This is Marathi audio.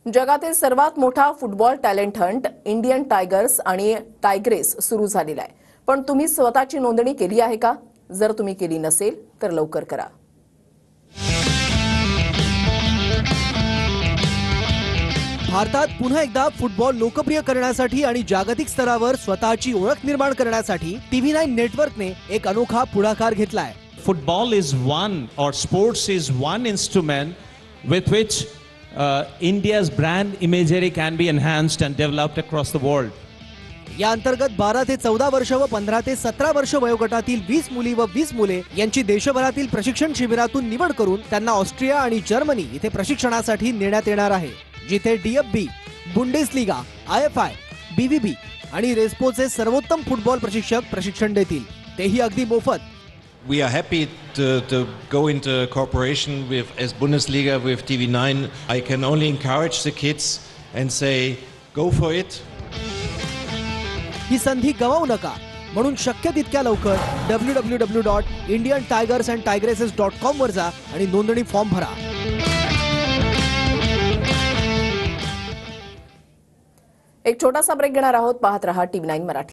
जगातील सर्वात मोठा football talent Hunt Indian tigers आणि टायग्रेस सुरू झालेला आहे। पण तुम्ही स्वतःची नोंदणी केली आहे का? जर तुम्ही केली नसेल तर लवकर करा। भारतात पुन्हा एकदा फुटबॉल लोकप्रिय करण्यासाठी आणि जागतिक स्तरावर स्वतःची ओळख निर्माण करण्यासाठी TV9 नेटवर्कने एक अनोखा पुढाकार घेतलाय। Football is one, or sports is one instrument with which India's brand imagery can be enhanced and developed across the world. या अंतर्गत 12 ते 14 वर्ष व 15 ते 17 वर्ष वयोगटातील 20 मुली व 20 मुले यांची देशभरातील प्रशिक्षण शिबिरातून निवड करून त्यांना ऑस्ट्रिया आणि जर्मनी इथे प्रशिक्षणासाठी नेण्यात येणार आहे, जिथे DFB, बुंडेसलीगा, IFI, BVB आणि रेस्पोचे सर्वोत्तम फुटबॉल प्रशिक्षक प्रशिक्षण देतील, तेही अगदी मोफत। We are happy to go into cooperation with as Bundesliga with TV9. I can only encourage the kids and say go for it. ही संधी गमावू नका, म्हणून शक्य तितक्या लवकर www.indiantigersandtigresses.com वर जा आणि नोंदणी फॉर्म भरा। एक छोटासा ब्रेक घेणार आहोत। पाहत रहा TV9 मराठी।